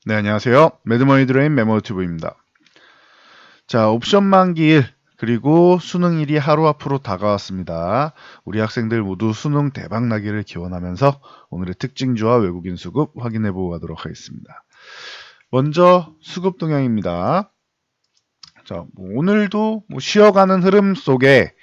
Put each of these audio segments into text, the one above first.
네, 안녕하세요. 매드머니 드레인 메모튜브입니다. 자, 옵션 만기일 그리고 수능일이 하루 앞으로 다가왔습니다. 우리 학생들 모두 수능 대박 나기를 기원하면서 오늘의 특징주와 외국인 수급 확인해 보고 가도록 하겠습니다. 먼저 수급 동향입니다. 자, 오늘도 쉬어가는 흐름 속에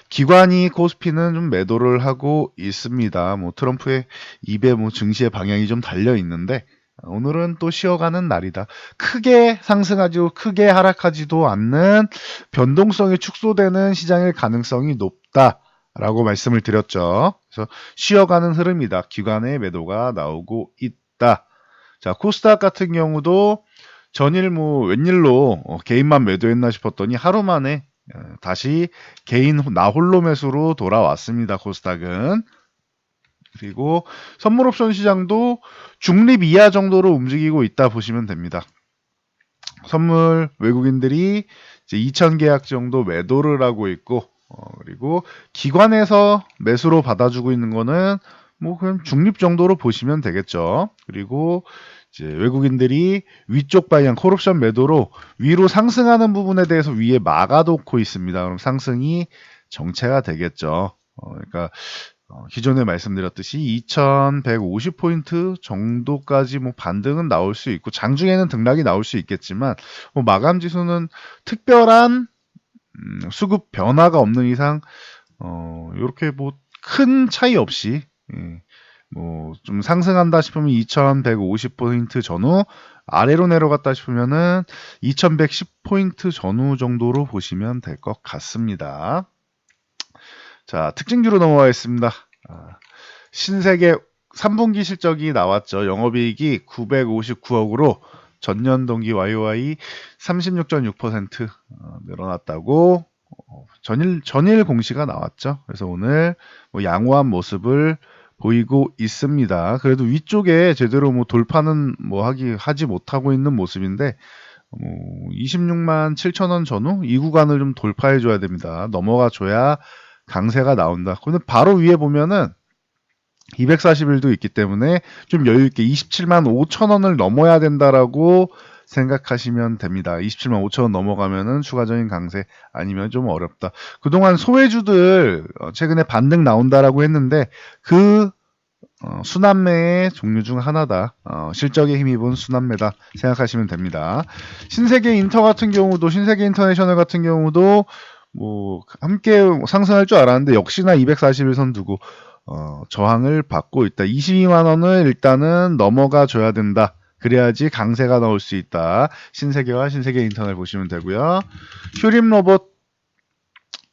기관이 코스피는 좀 매도를 하고 있습니다. 트럼프의 입에 증시의 방향이 좀 달려 있는데 오늘은 또 쉬어가는 날이다. 크게 상승하지도 크게 하락하지도 않는 변동성이 축소되는 시장일 가능성이 높다라고 말씀을 드렸죠. 그래서 쉬어가는 흐름이다. 기관의 매도가 나오고 있다. 자, 코스닥 같은 경우도 전일 웬일로 개인만 매도했나 싶었더니 하루 만에 다시 개인 나 홀로 매수로 돌아왔습니다. 코스닥은. 그리고 선물 옵션 시장도 중립 이하 정도로 움직이고 있다 보시면 됩니다. 선물 외국인들이 이제 2,000계약 정도 매도를 하고 있고 그리고 기관에서 매수로 받아주고 있는 거는 그냥 중립 정도로 보시면 되겠죠. 그리고 이제 외국인들이 위쪽 방향 콜옵션 매도로 위로 상승하는 부분에 대해서 위에 막아놓고 있습니다. 그럼 상승이 정체가 되겠죠. 그러니까 기존에 말씀드렸듯이 2150포인트 정도까지 반등은 나올 수 있고 장중에는 등락이 나올 수 있겠지만 마감 지수는 특별한 수급 변화가 없는 이상 이렇게 큰 차이 없이 좀 상승한다 싶으면 2150포인트 전후 아래로 내려갔다 싶으면은 2110포인트 전후 정도로 보시면 될 것 같습니다. 자, 특징주로 넘어가겠습니다. 신세계 3분기 실적이 나왔죠. 영업이익이 959억으로 전년 동기 YOY 36.6% 늘어났다고 전일 공시가 나왔죠. 그래서 오늘 양호한 모습을 보이고 있습니다. 그래도 위쪽에 제대로 돌파는 하지 못하고 있는 모습인데 26만 7천원 전후 이 구간을 좀 돌파해 줘야 됩니다. 넘어가 줘야 강세가 나온다. 근데 바로 위에 보면은 240일도 있기 때문에 좀 여유있게 27만 5천원을 넘어야 된다라고 생각하시면 됩니다. 27만 5천원 넘어가면은 추가적인 강세 아니면 좀 어렵다. 그동안 소외주들 최근에 반등 나온다라고 했는데 그 순환매의 종류 중 하나다. 실적에 힘입은 순환매다 생각하시면 됩니다. 신세계 인터 같은 경우도 신세계 인터내셔널 같은 경우도 함께 상승할 줄 알았는데 역시나 241선 두고 저항을 받고 있다. 22만 원을 일단은 넘어가 줘야 된다. 그래야지 강세가 나올 수 있다. 신세계와 신세계 인터넷 보시면 되고요. 휴림 로봇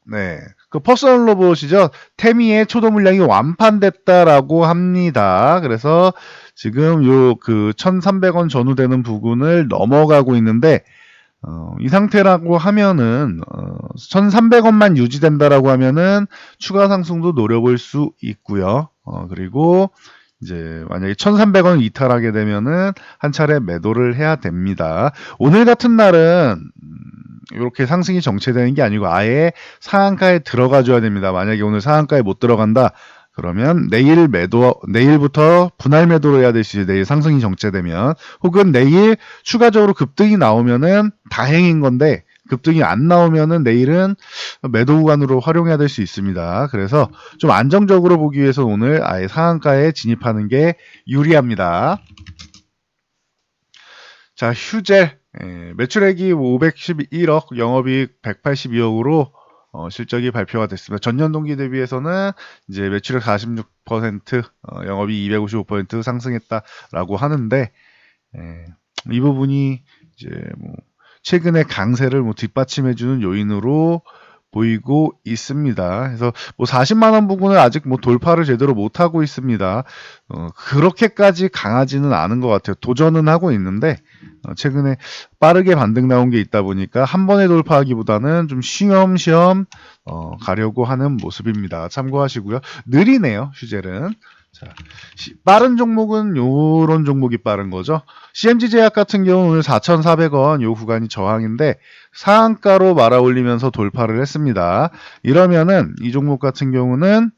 네. 그 퍼스널 로봇이죠. 태미의 초도 물량이 완판됐다라고 합니다. 그래서 지금 요 1,300원 전후 되는 부분을 넘어가고 있는데 이 상태라고 하면은 1,300원만 유지된다라고 하면은 추가 상승도 노려볼 수 있고요. 그리고 이제 만약에 1,300원 이탈하게 되면은 한 차례 매도를 해야 됩니다. 오늘 같은 날은 이렇게 상승이 정체되는 게 아니고 아예 상한가에 들어가 줘야 됩니다. 만약에 오늘 상한가에 못 들어간다. 그러면 내일부터 분할 매도를 해야 되시, 내일 상승이 정체되면, 혹은 내일 추가적으로 급등이 나오면은 다행인 건데, 급등이 안 나오면은 내일은 매도 구간으로 활용해야 될 수 있습니다. 그래서 좀 안정적으로 보기 위해서 오늘 아예 상한가에 진입하는 게 유리합니다. 자, 휴젤. 매출액이 511억, 영업이익 182억으로 실적이 발표가 됐습니다. 전년 동기 대비해서는 이제 매출액 46%, 영업이 255% 상승했다라고 하는데 이 부분이 이제 최근에 강세를 뒷받침해주는 요인으로 보이고 있습니다. 그래서 40만 원 부분을 아직 돌파를 제대로 못 하고 있습니다. 그렇게까지 강하지는 않은 것 같아요. 도전은 하고 있는데 최근에 빠르게 반등 나온 게 있다 보니까 한 번에 돌파하기보다는 좀 쉬엄쉬엄 가려고 하는 모습입니다. 참고하시고요. 느리네요, 휴젤은. 자, 빠른 종목은 요런 종목이 빠른 거죠. CMG 제약 같은 경우는 오늘 4,400원 요 구간이 저항인데 상한가로 말아 올리면서 돌파를 했습니다. 이러면은 이 종목 같은 경우는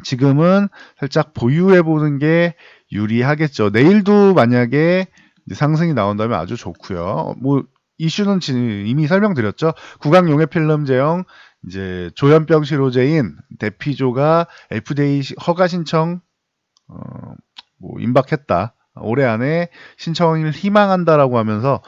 지금은 살짝 보유해 보는 게 유리하겠죠. 내일도 만약에 이제 상승이 나온다면 아주 좋고요. 뭐 이슈는 이미 설명드렸죠. 구강용해 필름 제형 이제 조현병 치료제인 대피조가 FDA 허가 신청 뭐 임박했다. 올해 안에 신청을 희망한다라고 하면서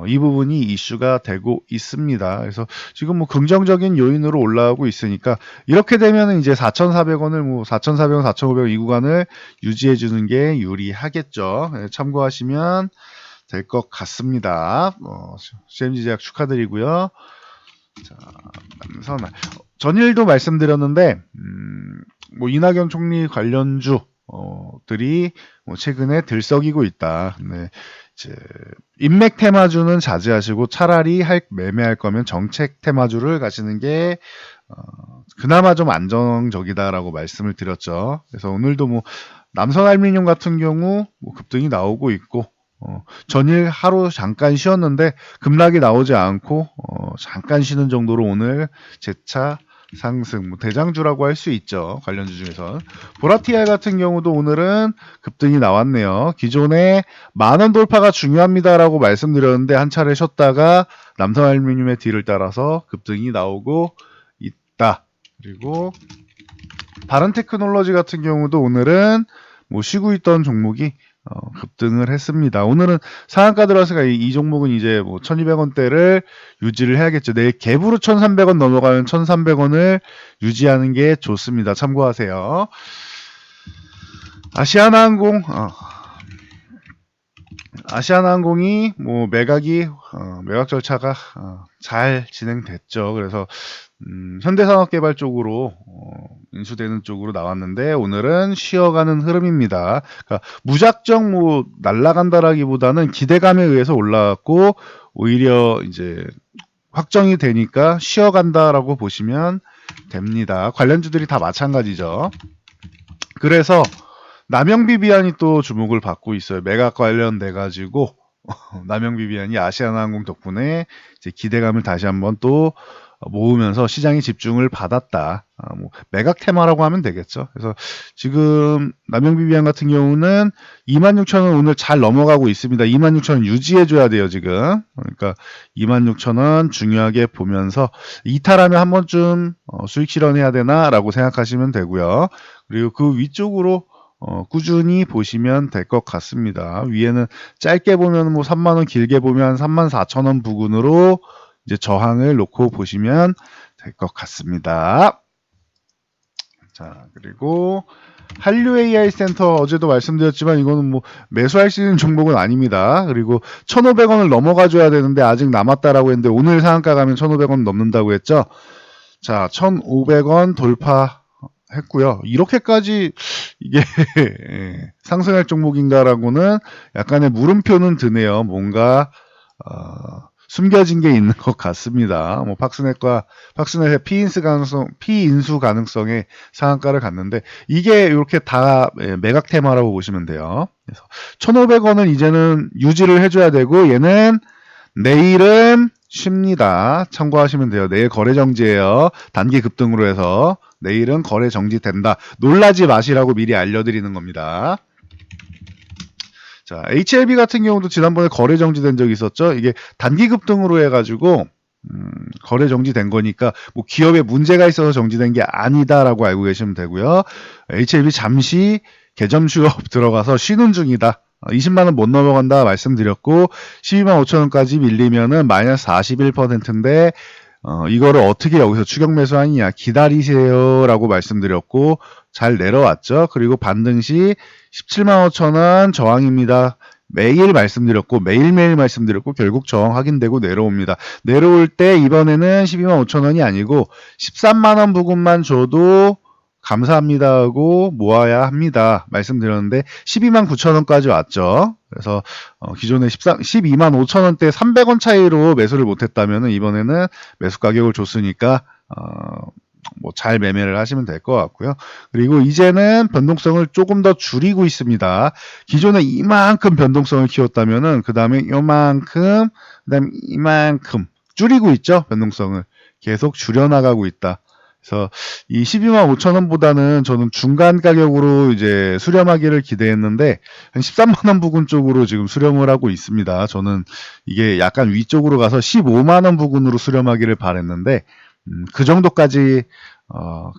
이 부분이 이슈가 되고 있습니다. 그래서 지금 뭐 긍정적인 요인으로 올라오고 있으니까 이렇게 되면 이제 4,400원을 뭐 4,400원, 4,500원 이 구간을 유지해 주는 게 유리하겠죠. 네, 참고하시면 될 것 같습니다. CMG 제약 축하드리고요. 자, 남선아. 전일도 말씀드렸는데 뭐 이낙연 총리 관련주 들이 뭐 최근에 들썩이고 있다. 네, 이제 인맥 테마주는 자제하시고 차라리 매매할 거면 정책 테마주를 가시는 게 그나마 좀 안정적이다라고 말씀을 드렸죠. 그래서 오늘도 뭐 남선알루미늄 같은 경우 뭐 급등이 나오고 있고 전일 하루 잠깐 쉬었는데 급락이 나오지 않고 잠깐 쉬는 정도로 오늘 재차 상승, 뭐 대장주라고 할 수 있죠. 관련주 중에서. 보라티알 같은 경우도 오늘은 급등이 나왔네요. 기존에 10,000원 돌파가 중요합니다라고 말씀드렸는데 한 차례 쉬었다가 남성알루미늄의 뒤를 따라서 급등이 나오고 있다. 그리고 바른테크놀로지 같은 경우도 오늘은 뭐 쉬고 있던 종목이 급등을 했습니다. 오늘은 상한가 들어서가 이 종목은 이제 뭐 1,200원대를 유지를 해야겠죠. 내일 갭으로 1,300원 넘어가면 1,300원을 유지하는 게 좋습니다. 참고하세요. 아시아나항공이 뭐 매각 절차가 잘 진행됐죠. 그래서 현대산업개발 쪽으로 인수되는 쪽으로 나왔는데 오늘은 쉬어가는 흐름입니다. 그러니까 무작정 뭐 날아간다라기보다는 기대감에 의해서 올라왔고 오히려 이제 확정이 되니까 쉬어간다라고 보시면 됩니다. 관련주들이 다 마찬가지죠. 그래서 남영비비안이 또 주목을 받고 있어요. 매각 관련돼 가지고 남영비비안이 아시아나항공 덕분에 이제 기대감을 다시 한번 또 모으면서 시장이 집중을 받았다. 뭐 매각 테마라고 하면 되겠죠. 그래서 지금 남영비비안 같은 경우는 26,000원 오늘 잘 넘어가고 있습니다. 26,000원 유지해줘야 돼요, 지금. 그러니까 26,000원 중요하게 보면서 이탈하면 한 번쯤 수익 실현해야 되나라고 생각하시면 되고요. 그리고 그 위쪽으로 꾸준히 보시면 될 것 같습니다. 위에는 짧게 보면 뭐 3만원, 길게 보면 34,000원 부근으로 이제 저항을 놓고 보시면 될 것 같습니다. 자, 그리고 한류 AI 센터 어제도 말씀드렸지만 이거는 뭐 매수할 수 있는 종목은 아닙니다. 그리고 1,500원을 넘어가 줘야 되는데 아직 남았다라고 했는데 오늘 상한가 가면 1,500원 넘는다고 했죠. 자, 1,500원 돌파했고요. 이렇게까지 이게 상승할 종목인가라고는 약간의 물음표는 드네요. 뭔가 숨겨진 게 있는 것 같습니다. 뭐 박스넷의 피인수 가능성에 상한가를 갔는데 이게 이렇게 다 매각 테마라고 보시면 돼요. 그래서 1,500원은 이제는 유지를 해줘야 되고 얘는 내일은 쉽니다. 참고하시면 돼요. 내일 거래 정지예요. 단기 급등으로 해서 내일은 거래 정지된다. 놀라지 마시라고 미리 알려드리는 겁니다. 자, HLB 같은 경우도 지난번에 거래 정지된 적이 있었죠. 이게 단기 급등으로 해가지고 거래 정지된 거니까 뭐 기업에 문제가 있어서 정지된 게 아니다라고 알고 계시면 되고요. HLB 잠시 개점 휴업 들어가서 쉬는 중이다. 20만 원 못 넘어간다 말씀드렸고 12만 5천 원까지 밀리면은 마이너스 41%인데 이거를 어떻게 여기서 추격 매수하느냐 기다리세요라고 말씀드렸고 잘 내려왔죠. 그리고 반등 시 17만 5천 원 저항입니다. 매일 말씀드렸고 매일매일 말씀드렸고 결국 저항 확인되고 내려옵니다. 내려올 때 이번에는 12만 5천 원이 아니고 13만 원 부근만 줘도 감사합니다 하고 모아야 합니다. 말씀드렸는데 12만 9천 원까지 왔죠. 그래서 기존에 12만 5천 원대 300원 차이로 매수를 못했다면 이번에는 매수 가격을 줬으니까 뭐 잘 매매를 하시면 될 것 같고요. 그리고 이제는 변동성을 조금 더 줄이고 있습니다. 기존에 이만큼 변동성을 키웠다면은 그 다음에 요만큼, 그 다음에 이만큼 줄이고 있죠. 변동성을 계속 줄여나가고 있다. 그래서 이 125,000원보다는 저는 중간 가격으로 이제 수렴하기를 기대했는데 한 13만 원 부근 쪽으로 지금 수렴을 하고 있습니다. 저는 이게 약간 위쪽으로 가서 15만 원 부근으로 수렴하기를 바랬는데 그 정도까지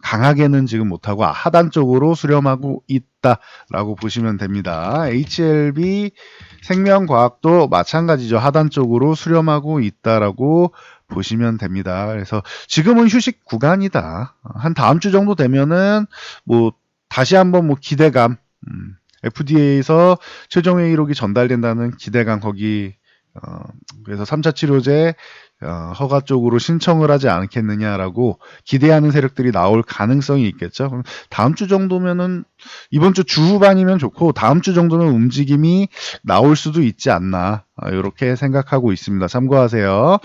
강하게는 지금 못하고 하단 쪽으로 수렴하고 있다라고 보시면 됩니다. HLB 생명과학도 마찬가지죠. 하단 쪽으로 수렴하고 있다라고 보시면 됩니다. 그래서 지금은 휴식 구간이다. 한 다음 주 정도 되면은 뭐 다시 한번 뭐 기대감, FDA에서 최종 회의록이 전달된다는 기대감 거기 그래서 3차 치료제 허가 쪽으로 신청을 하지 않겠느냐라고 기대하는 세력들이 나올 가능성이 있겠죠. 그럼 다음 주 정도면은 이번 주 후반이면 좋고 다음 주 정도는 움직임이 나올 수도 있지 않나 이렇게 생각하고 있습니다. 참고하세요.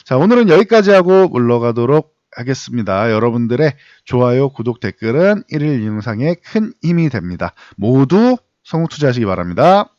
자, 오늘은 여기까지 하고 물러가도록 하겠습니다. 여러분들의 좋아요, 구독, 댓글은 일일 영상에 큰 힘이 됩니다. 모두 성공 투자하시기 바랍니다.